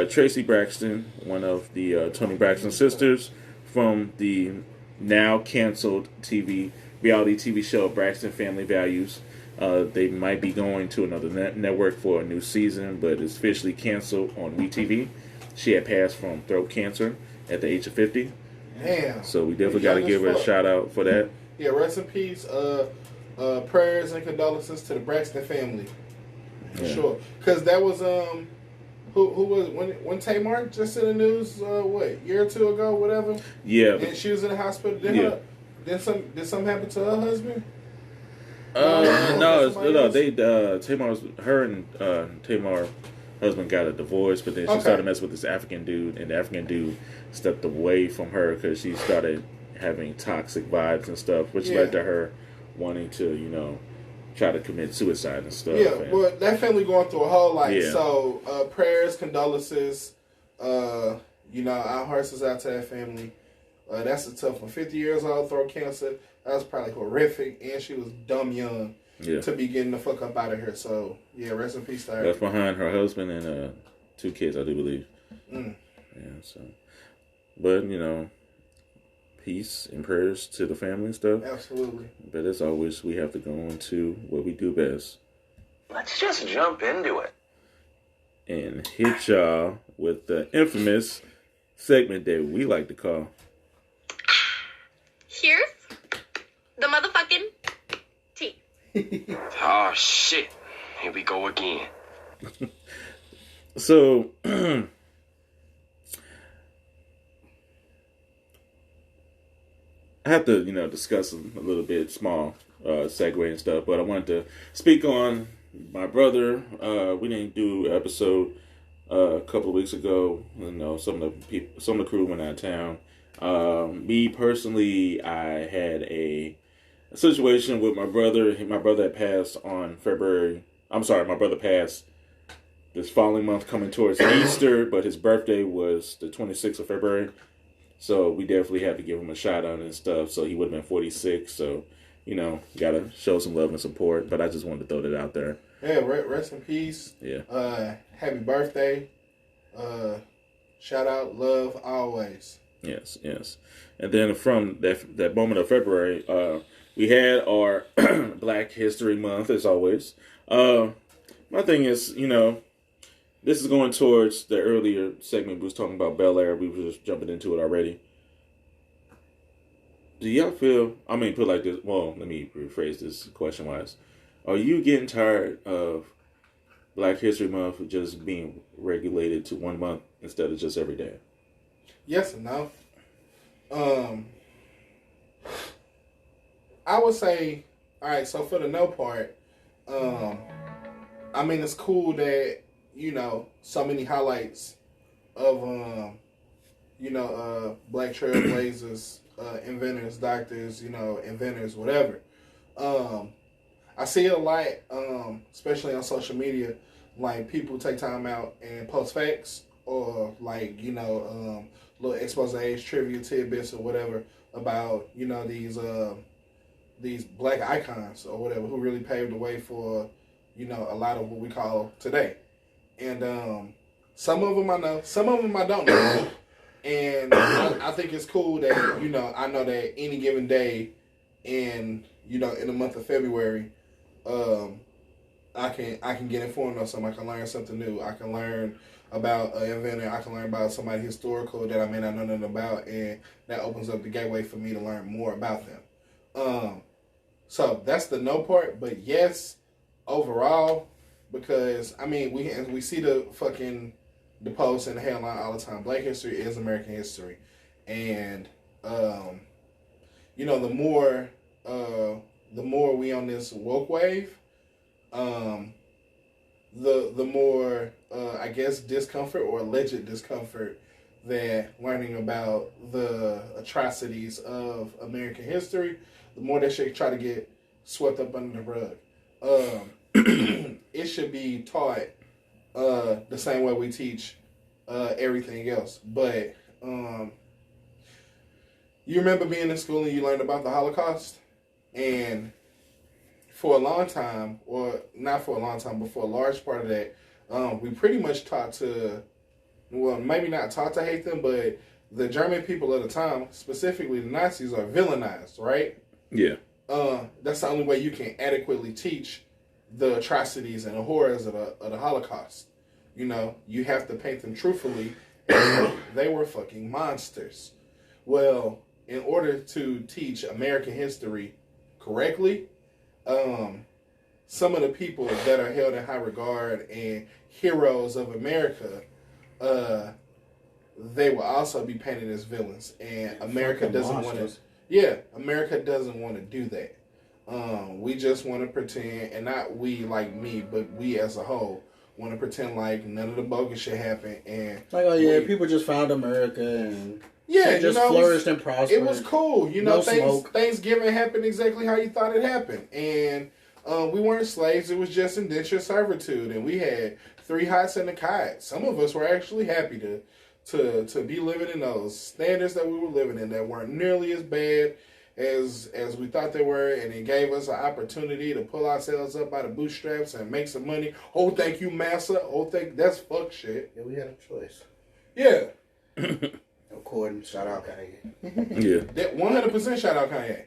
Tracy Braxton, one of the Toni Braxton sisters from the now canceled reality TV show Braxton Family Values. They might be going to another network for a new season, but it's officially canceled on WeTV. She had passed from throat cancer at the age of 50. Damn. So we definitely got to give her a shout out for that. Yeah, rest in peace. Prayers and condolences to the Braxton family. For sure. Because that was who was when Tamar just in the news year or two ago, whatever. Yeah. And she was in the hospital. Did something happen to her husband? No. Her and Tamar husband got a divorce, but then she started messing with this African dude, and the African dude stepped away from her because she started having toxic vibes and stuff, which led to her wanting to, try to commit suicide and stuff. Yeah, well, that family going through a whole life. Yeah. So, prayers, condolences. Our hearts is out to that family. That's a tough one. 50 years old, throat cancer. That was probably horrific, and she was dumb young to be getting the fuck up out of here. So, yeah, rest in peace to her. Left behind her husband and 2 kids, I do believe. Mm. Yeah, so. But, peace and prayers to the family and stuff. Absolutely. But as always, we have to go on to what we do best. Let's just jump into it. And hit y'all with the infamous segment that we like to call... Here's the motherfucking tea. Oh, shit. Here we go again. So... I have to, discuss a little bit, small segue and stuff, but I wanted to speak on my brother. We didn't do an episode a couple of weeks ago. Some of the crew went out of town. Me personally, I had a situation with my brother. My brother had passed on February. I'm sorry, my brother passed this following month, coming towards Easter, but his birthday was the 26th of February. So we definitely had to give him a shout out and stuff. So he would have been 46. So, gotta show some love and support. But I just wanted to throw that out there. Yeah, rest in peace. Yeah. Happy birthday. Shout out, love always. Yes. And then from that moment of February, we had our Black History Month as always. My thing is, this is going towards the earlier segment we was talking about Bel Air. We were just jumping into it already. Do y'all feel, put it like this, well, let me rephrase this question-wise. Are you getting tired of Black History Month just being regulated to 1 month instead of just every day? Yes and no. I would say, all right, so for the no part, it's cool that so many highlights of, black trailblazers, inventors, doctors, inventors, whatever. I see it a lot, especially on social media, like people take time out and post facts or like, little expose, trivia tidbits or whatever about, these black icons or whatever who really paved the way for, a lot of what we call today. And some of them I know, some of them I don't know. And I think it's cool that, I know that any given day in the month of February, I can get informed on something. I can learn something new. I can learn about an inventor. I can learn about somebody historical that I may not know nothing about, and that opens up the gateway for me to learn more about them. So that's the no part, but yes, overall, because we see the post and the headline all the time. Black history is American history, and the more we on this woke wave, the more I guess discomfort or alleged discomfort that learning about the atrocities of American history, the more that shit try to get swept up under the rug. It should be taught the same way we teach everything else. But you remember being in school and you learned about the Holocaust? And for a long time, or not for a long time, but for a large part of that, we pretty much taught to, well, maybe not taught to hate them, but the German people at the time, specifically the Nazis, are villainized, right? Yeah. That's the only way you can adequately teach the atrocities and the horrors of the Holocaust. You have to paint them truthfully. They were fucking monsters. Well, in order to teach American history correctly, some of the people that are held in high regard and heroes of America, they will also be painted as villains, and America doesn't want to. Yeah, America doesn't want to do that. We just want to pretend, and not we like me, but we as a whole want to pretend like none of the bogus shit happened, and like, oh yeah, people just found America and just you know, flourished and prospered. It was cool. You know, Thanksgiving happened exactly how you thought it happened. And we weren't slaves. It was just indentured servitude. And we had 3 hots and a kite. Some of us were actually happy to be living in those standards that we were living in that weren't nearly as bad as we thought they were. And it gave us an opportunity to pull ourselves up by the bootstraps and make some money. Oh, thank you, massa. Oh, that's fuck shit. Yeah, we had a choice. Yeah. According, shout out Kanye. Yeah, that 100% shout out Kanye.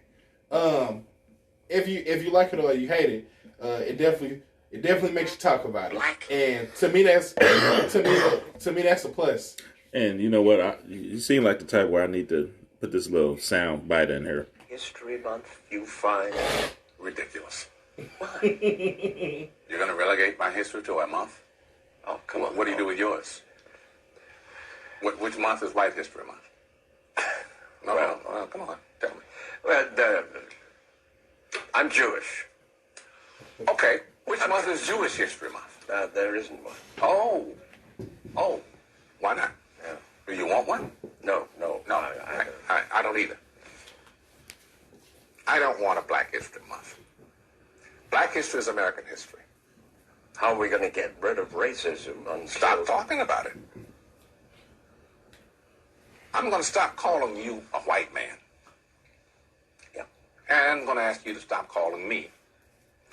If you like it or you hate it, it definitely makes you talk about it. And to me that's a plus. And you know what? You seem like the type where I need to put this little sound bite in here. History Month, you find ridiculous. Why? You're going to relegate my history to a month? Oh, come on. What do you do with yours? Which month is White History Month? No, come on, tell me. Well, I'm Jewish. Okay, which month is Jewish History Month? There isn't one. Oh, why not? Yeah. Do you want one? No, I don't either. I don't want a Black History Month. Black history is American history. How are we going to get rid of racism? Stop talking about it. I'm going to stop calling you a white man. Yeah. And I'm going to ask you to stop calling me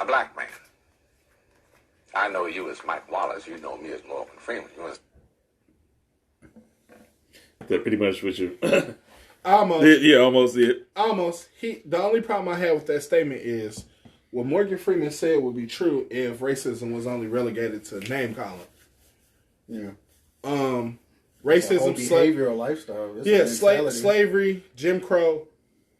a black man. I know you as Mike Wallace. You know me as Morgan Freeman. You understand? That pretty much what you... Almost. Yeah, almost it. Almost. The only problem I have with that statement is what Morgan Freeman said would be true if racism was only relegated to name calling. Yeah. Racism, behavioral lifestyle. Slavery, Jim Crow,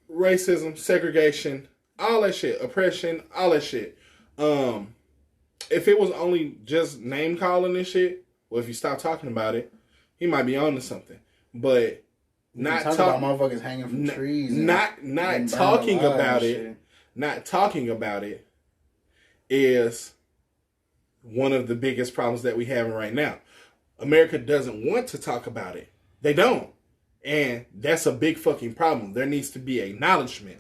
racism, segregation, all that shit, oppression, all that shit. If it was only just name calling and shit, or if you stop talking about it, he might be on to something. But not talking about motherfuckers hanging from trees. Not talking about it. Not talking about it is one of the biggest problems that we have right now. America doesn't want to talk about it. They don't. And that's a big fucking problem. There needs to be acknowledgement.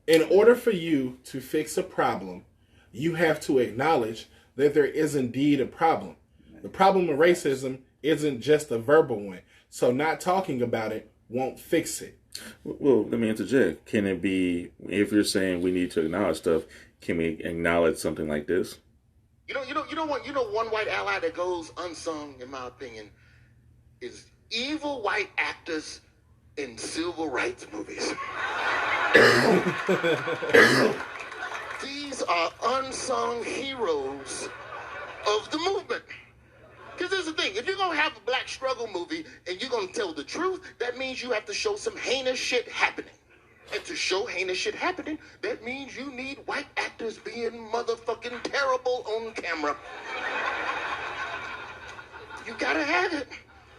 In order for you to fix a problem, you have to acknowledge that there is indeed a problem. The problem of racism isn't just a verbal one. So not talking about it won't fix it. Well, let me interject. Can it be, if you're saying we need to acknowledge stuff, can we acknowledge something like this? You know one white ally that goes unsung, in my opinion, is evil white actors in civil rights movies. These are unsung heroes of the movement. Because here's the thing, if you're going to have a black struggle movie and you're going to tell the truth, that means you have to show some heinous shit happening. And to show heinous shit happening, that means you need white actors being motherfucking terrible on camera. You gotta have it.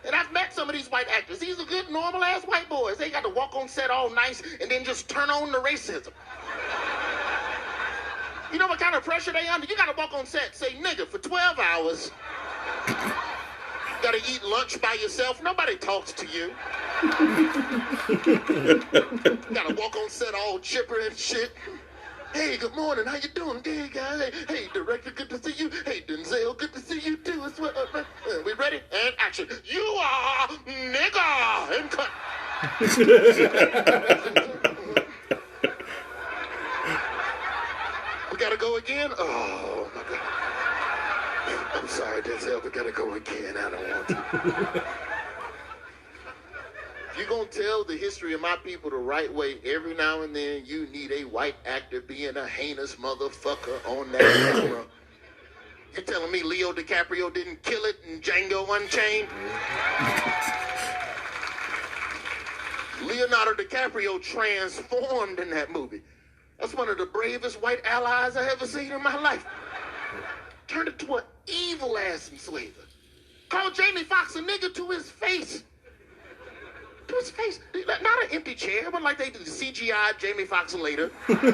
And I've met some of these white actors. These are good, normal-ass white boys. They got to walk on set all nice and then just turn on the racism. You know what kind of pressure they under? You got to walk on set, say, nigga, for 12 hours. Got to eat lunch by yourself. Nobody talks to you. Got to walk on set all chipper and shit. Hey, good morning. How you doing? Hey, guys. Hey, director, good to see you. Hey, Denzel, good to see you, too. We ready? And action. You are nigga. And cut. We got to go again? Oh, my God. I'm sorry, Denzel. We got to go again. I don't want to. If you're going to tell the history of my people the right way, every now and then you need a white actor being a heinous motherfucker on that camera. You're telling me Leo DiCaprio didn't kill it in Django Unchained? Leonardo DiCaprio transformed in that movie. That's one of the bravest white allies I ever seen in my life. Turned into an evil-ass enslaver. Called Jamie Foxx a nigga to his face. To his face. Not an empty chair, but like they did the CGI Jamie Foxx later. Jamie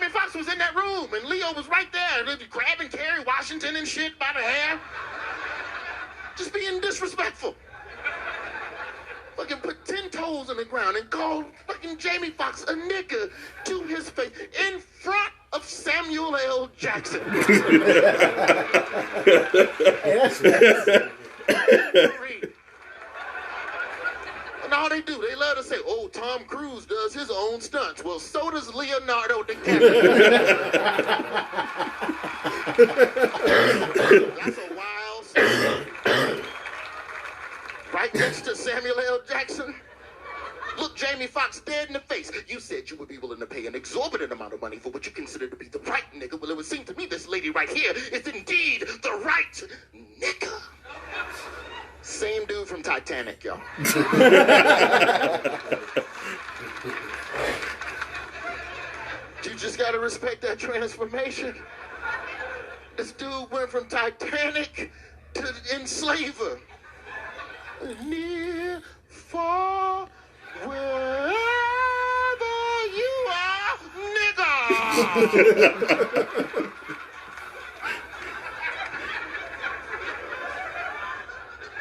Foxx was in that room, and Leo was right there, grabbing Kerry Washington and shit by the hair. Just being disrespectful. Fucking put 10 toes on the ground and called fucking Jamie Foxx a nigga to his face in front of Samuel L. Jackson. And all they do, they love to say, oh, Tom Cruise does his own stunts. Well, so does Leonardo DiCaprio. That's a wild story. Right next to Samuel L. Jackson. Look Jamie Foxx dead in the face. You said you would be willing to pay an exorbitant amount of money for what you consider to be the right nigga. Well, it would seem to me this lady right here is indeed the right nigga. Same dude from Titanic, y'all. You just gotta respect that transformation. This dude went from Titanic to enslaver. Near, far, wherever you are, nigga.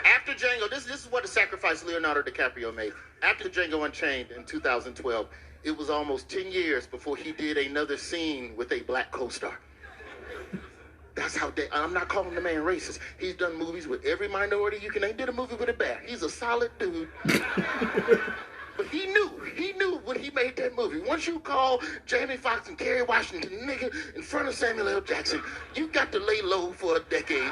After Django, this is what the sacrifice Leonardo DiCaprio made. After Django Unchained in 2012, it was almost 10 years before he did another scene with a black co-star. That's how I'm not calling the man racist. He's done movies with every minority you can name. Did a movie with a bear. He's a solid dude. But he knew when he made that movie. Once you call Jamie Foxx and Kerry Washington nigga in front of Samuel L. Jackson, you got to lay low for a decade.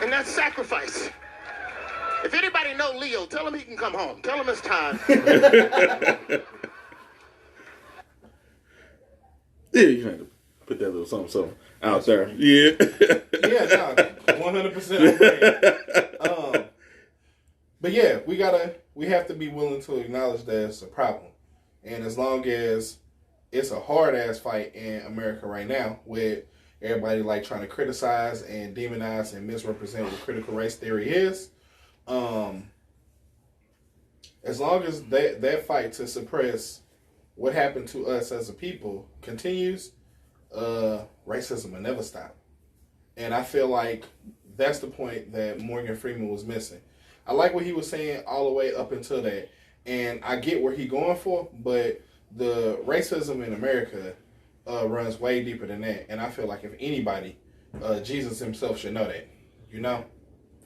And that's sacrifice. If anybody know Leo, tell him he can come home. Tell him it's time. Yeah, you had to put that little something out there. Yeah. Yeah, no, 100%. But yeah, we have to be willing to acknowledge that it's a problem. And as long as it's a hard ass fight in America right now, with everybody like trying to criticize and demonize and misrepresent what critical race theory is, as long as that fight to suppress what happened to us as a people continues, racism will never stop. And I feel like that's the point that Morgan Freeman was missing. I like what he was saying all the way up until that. And I get where he's going for, but the racism in America runs way deeper than that. And I feel like if anybody, Jesus himself should know that. You know?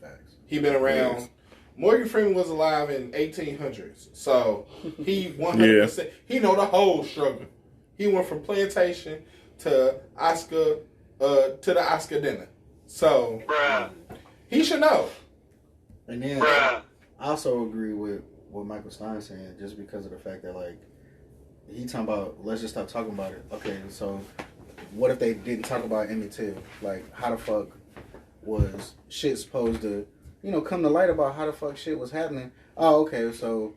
Facts. He been around. Yes. Morgan Freeman was alive in 1800s. So he 100%, he know the whole struggle. He went from plantation to Oscar, to the Oscar dinner. So he should know. And then I also agree with what Michael Stein's saying, just because of the fact that, like, he talking about, let's just stop talking about it. Okay, so what if they didn't talk about Emmett Till? Like, how the fuck was shit supposed to, you know, come to light about how the fuck shit was happening? Oh, okay, so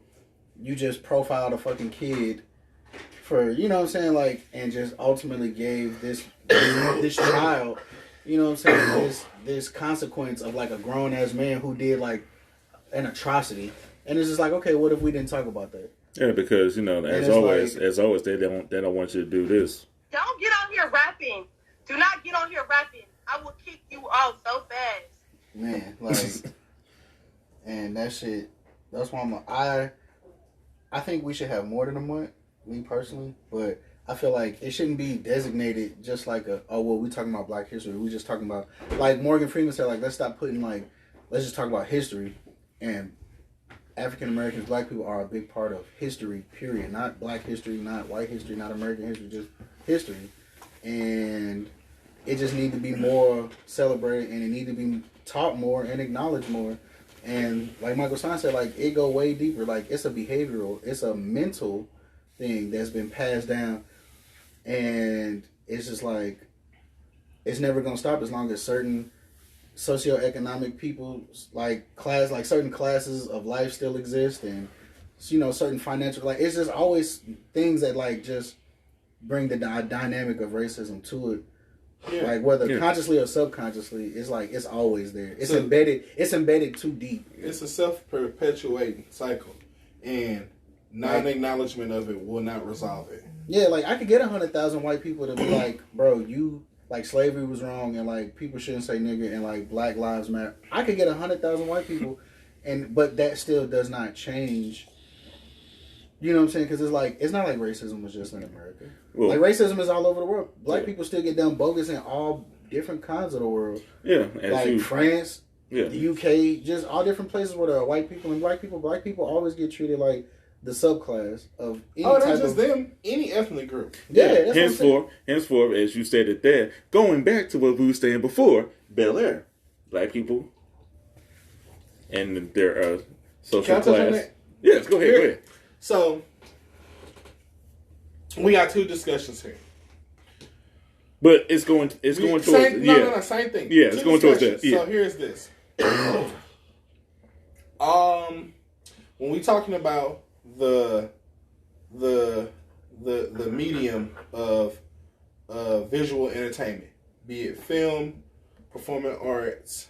you just profiled a fucking kid for, you know what I'm saying, like, and just ultimately gave this child, you know what I'm saying, this consequence of, like, a grown-ass man who did, like, an atrocity. And it's just like, okay, what if we didn't talk about that? Yeah, because, you know, as always, they don't want you to do this. Don't get on here rapping. Do not get on here rapping. I will kick you off so fast. Man, like, and that shit, that's why I think we should have more than a month, me personally, but I feel like it shouldn't be designated just like we talking about Black history. We just talking about, like Morgan Freeman said, like, let's stop putting, like, let's just talk about history. And African Americans, Black people are a big part of history, period. Not Black history, not white history, not American history, just history. And it just need to be more celebrated, and it need to be taught more and acknowledged more. And like Michael Stein said, like, it go way deeper. Like, it's a behavioral, it's a mental thing that's been passed down. And it's just like, it's never going to stop as long as certain socioeconomic people, like certain classes of life still exist, and, you know, certain financial, like, it's just always things that, like, just bring the dynamic of racism to it. Yeah. Like, whether consciously or subconsciously, it's like, it's always there. It's embedded too deep. It's a self-perpetuating cycle, and non-acknowledgement of it will not resolve it. Yeah, like, I could get 100,000 white people to be like, bro, like, slavery was wrong, and, like, people shouldn't say nigger, and, like, Black Lives Matter. I could get 100,000 white people, but that still does not change. You know what I'm saying? Because it's like, it's not like racism was just in America. Well, like, racism is all over the world. Black people still get done bogus in all different kinds of the world. Yeah, like France, the UK, just all different places where there are white people and Black people. Black people always get treated like the subclass of any type just them, any ethnic group. Yeah, henceforth, as you said it there, going back to what we were saying before, Bel Air, Black people, and their social class. Yes, go ahead. So, we got two discussions here. But it's going towards same thing. Yeah, it's going towards that. Yeah. So here's this. When we talking about the medium of visual entertainment, be it film, performing arts,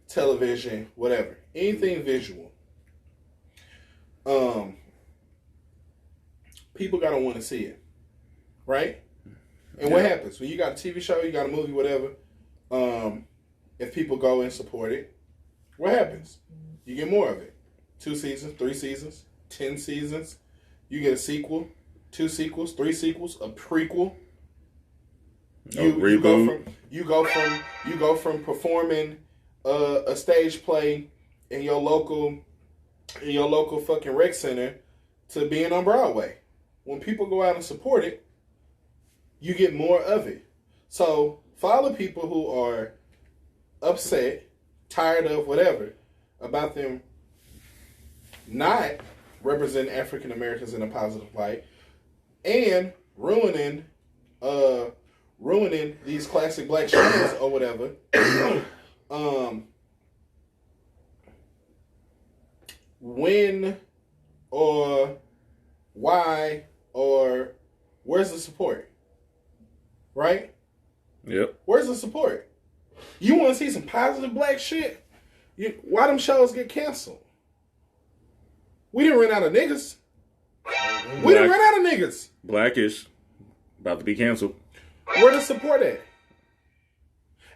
television, whatever, anything visual, people gotta want to see it, right? And what happens when you got a TV show, you got a movie, whatever? If people go and support it, what happens? You get more of it. 2 seasons, 3 seasons, 10 seasons. You get a sequel, 2 sequels, 3 sequels, a prequel. You go from performing a stage play in your local fucking rec center to being on Broadway. When people go out and support it, you get more of it. So for all the people who are upset, tired of whatever, about them not representing African Americans in a positive light and ruining these classic Black shows or whatever, when or why or where's the support? Right? Yep. Where's the support? You want to see some positive Black shit? Why them shows get canceled? We didn't run out of niggas. We done ran out of niggas. Blackish about to be canceled. Where the support at?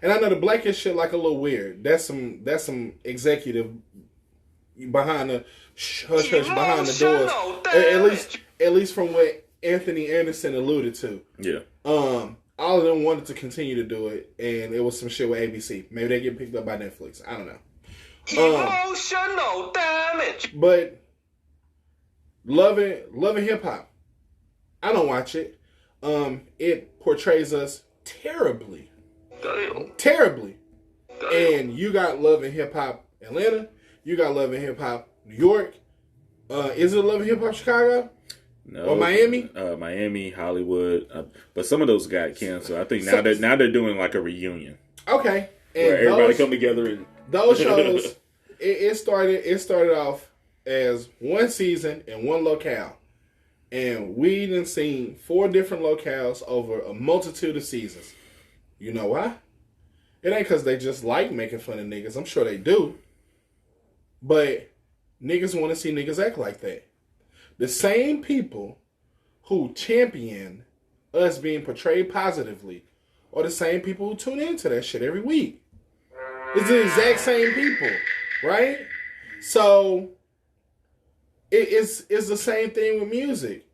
And I know the Blackish shit like a little weird. That's some executive behind the hush behind the doors. At least from what Anthony Anderson alluded to. Yeah. All of them wanted to continue to do it, and it was some shit with ABC. Maybe they get picked up by Netflix. I don't know. Emotional damage. But loving hip hop. I don't watch it. It portrays us terribly. Damn. Terribly. Damn. And you got Love and Hip Hop Atlanta. You got Love and Hip Hop New York. Is it Love and Hip Hop Chicago? No. Or Miami? Miami, Hollywood. But some of those got canceled. I think now they're doing like a reunion. Okay. And where everybody come together and those shows. it started off as one season in one locale. And we done seen 4 different locales over a multitude of seasons. You know why? It ain't because they just like making fun of niggas. I'm sure they do. But niggas want to see niggas act like that. The same people who champion us being portrayed positively are the same people who tune into that shit every week. It's the exact same people, right? So it's the same thing with music.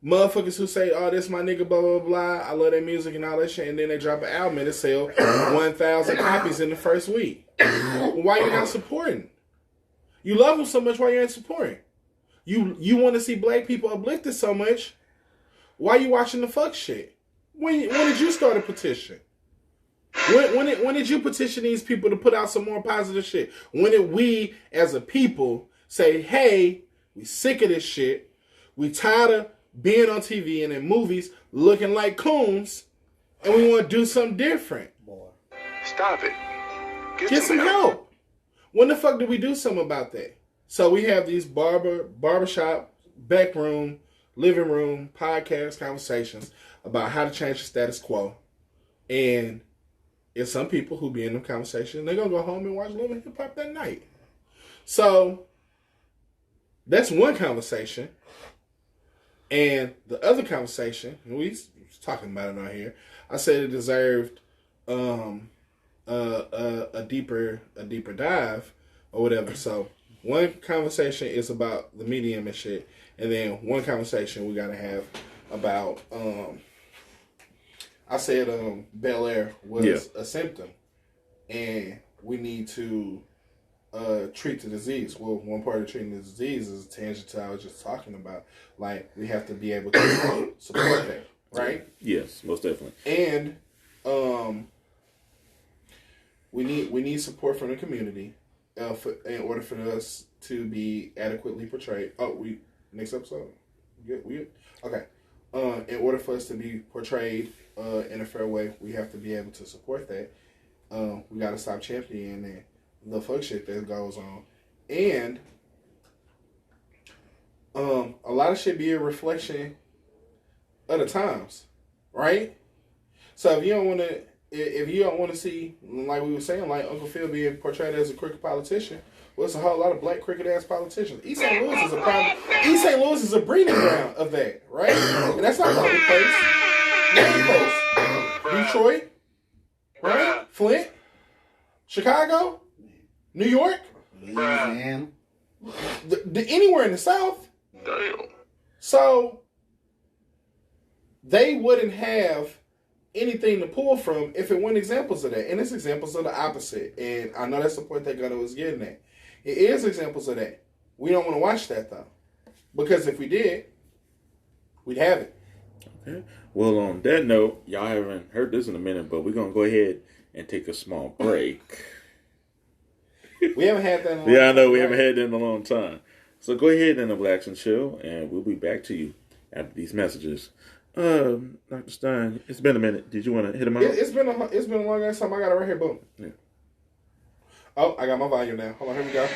Motherfuckers who say, "Oh, this my nigga, blah blah blah. I love that music and all that shit," and then they drop an album and it sell 1,000 copies in the first week. Why you not supporting? You love them so much. Why you ain't supporting? You want to see black people uplifted so much. Why you watching the fuck shit? When did you start a petition? When did you petition these people to put out some more positive shit? When did we as a people say, "Hey, we sick of this shit. We tired of being on TV and in movies looking like coons, and we want to do something different"? Boy, stop it. Get some help. When the fuck did we do something about that? So we have these barbershop, back room, living room, podcast conversations about how to change the status quo. And it's some people who be in them conversations, they're going to go home and watch Love and Hip Hop that night. So that's one conversation. And the other conversation, and we was talking about it on here, I said it deserved a deeper dive or whatever. So one conversation is about the medium and shit, and then one conversation we gotta have about I said Bel Air was a symptom, and we need to treat the disease. Well, one part of treating the disease is a tangent to I was just talking about. Like, we have to be able to support that, right? Yes, most definitely. And we need support from the community in order for us to be adequately portrayed. Next episode. We okay. In order for us to be portrayed in a fair way, we have to be able to support that. We got to stop championing the fuck shit that goes on, and a lot of shit be a reflection of the times, right? So if you don't want to see, like we were saying, like Uncle Phil being portrayed as a crooked politician, well, it's a whole lot of black crooked ass politicians. East St. Louis is a breeding ground of that, right? And that's not the only place. Not the place. Detroit, right? Flint, Chicago, New York, Louisiana, anywhere in the South. Damn. So they wouldn't have anything to pull from if it weren't examples of that. And it's examples of the opposite. And I know that's the point that Gunnar was getting at. It is examples of that. We don't want to watch that, though. Because if we did, we'd have it. Okay. Well, on that note, y'all haven't heard this in a minute, but we're going to go ahead and take a small break. We haven't had that in a long time. Yeah, I know. We haven't had that in a long time. So go ahead and relax and chill, and we'll be back to you after these messages. Dr. Stein, it's been a minute. Did you want to hit him out? It's been a long ass time. I got it right here. Boom. Yeah. Oh, I got my volume now. Hold on, here we go.